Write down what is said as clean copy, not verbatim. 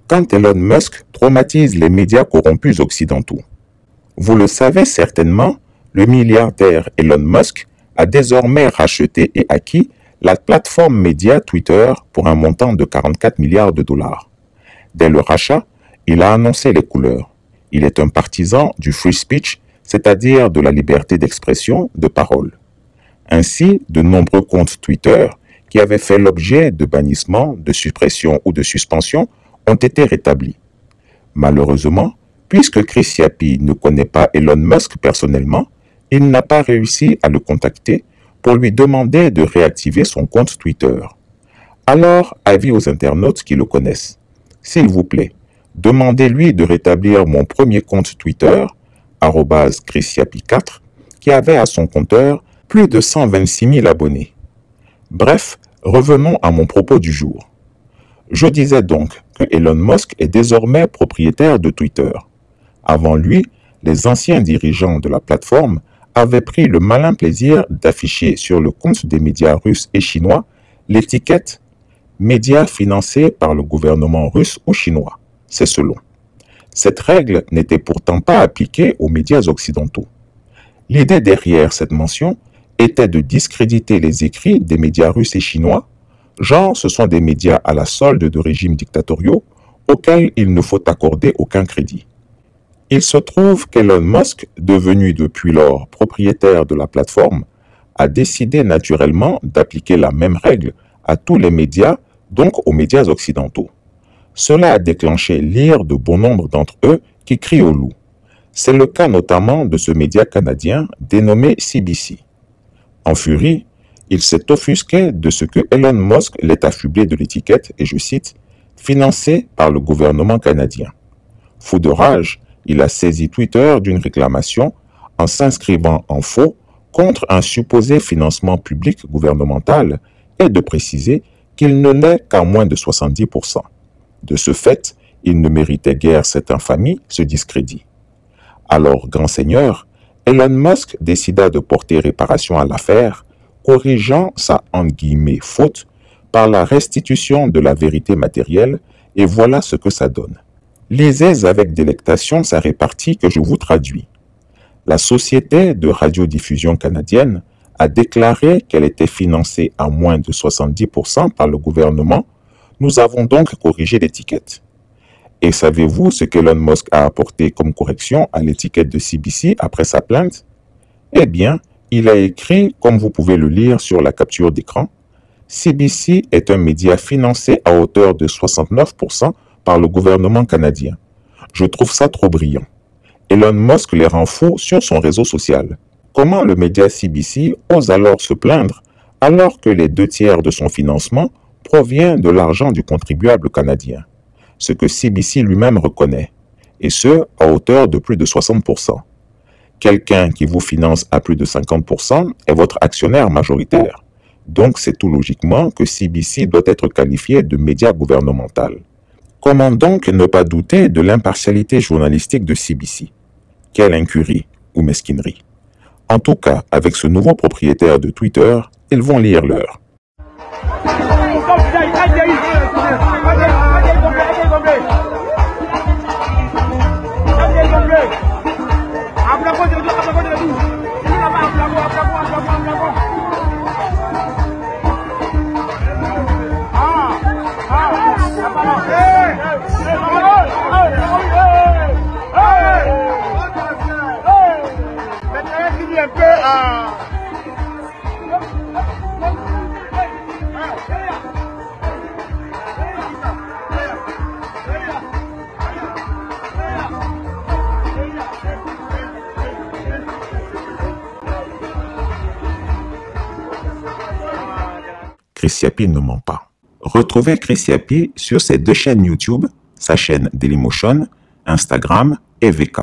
quand Elon Musk traumatise les médias corrompus occidentaux. Vous le savez certainement, le milliardaire Elon Musk a désormais racheté et acquis la plateforme média Twitter pour un montant de 44 milliards de dollars. Dès le rachat, il a annoncé les couleurs. Il est un partisan du free speech, c'est-à-dire de la liberté d'expression, de parole. Ainsi, de nombreux comptes Twitter qui avaient fait l'objet de bannissement, de suppression ou de suspension ont été rétablis. Malheureusement, puisque Chris Yapi ne connaît pas Elon Musk personnellement, il n'a pas réussi à le contacter pour lui demander de réactiver son compte Twitter. Alors, avis aux internautes qui le connaissent. S'il vous plaît, demandez-lui de rétablir mon premier compte Twitter, @ChrisYapi4, qui avait à son compteur plus de 126 000 abonnés. Bref, revenons à mon propos du jour. Je disais donc que Elon Musk est désormais propriétaire de Twitter. Avant lui, les anciens dirigeants de la plateforme avaient pris le malin plaisir d'afficher sur le compte des médias russes et chinois l'étiquette « médias financés par le gouvernement russe ou chinois ». C'est selon. Cette règle n'était pourtant pas appliquée aux médias occidentaux. L'idée derrière cette mention était de discréditer les écrits des médias russes et chinois, genre ce sont des médias à la solde de régimes dictatoriaux auxquels il ne faut accorder aucun crédit. Il se trouve qu'Elon Musk, devenu depuis lors propriétaire de la plateforme, a décidé naturellement d'appliquer la même règle à tous les médias, donc aux médias occidentaux. Cela a déclenché l'ire de bon nombre d'entre eux qui crient au loup. C'est le cas notamment de ce média canadien dénommé CBC. En furie, il s'est offusqué de ce que Elon Musk l'ait affublé de l'étiquette, et je cite, « financé par le gouvernement canadien ». Fou de rage, il a saisi Twitter d'une réclamation en s'inscrivant en faux contre un supposé financement public gouvernemental et de préciser qu'il ne l'est qu'à moins de 70%. De ce fait, il ne méritait guère cette infamie, ce discrédit. Alors, grand seigneur, Elon Musk décida de porter réparation à l'affaire, corrigeant sa « faute » par la restitution de la vérité matérielle, et voilà ce que ça donne. Lisez avec délectation sa répartie que je vous traduis. La Société de radiodiffusion canadienne a déclaré qu'elle était financée à moins de 70% par le gouvernement. Nous avons donc corrigé l'étiquette. Et savez-vous ce qu'Elon Musk a apporté comme correction à l'étiquette de CBC après sa plainte? Eh bien, il a écrit, comme vous pouvez le lire sur la capture d'écran, « CBC est un média financé à hauteur de 69% par le gouvernement canadien. Je trouve ça trop brillant. » Elon Musk les rend fous sur son réseau social. Comment le média CBC ose alors se plaindre alors que les 2/3 de son financement provient de l'argent du contribuable canadien, ce que CBC lui-même reconnaît, et ce, à hauteur de plus de 60%. Quelqu'un qui vous finance à plus de 50% est votre actionnaire majoritaire. Donc c'est tout logiquement que CBC doit être qualifié de média gouvernemental. Comment donc ne pas douter de l'impartialité journalistique de CBC? Quelle incurie ou mesquinerie. En tout cas, avec ce nouveau propriétaire de Twitter, ils vont lire l'heure. Chris Yapi ne ment pas. Retrouvez Chris Yapi sur ses 2 chaînes YouTube, sa chaîne Dailymotion, Instagram et VK.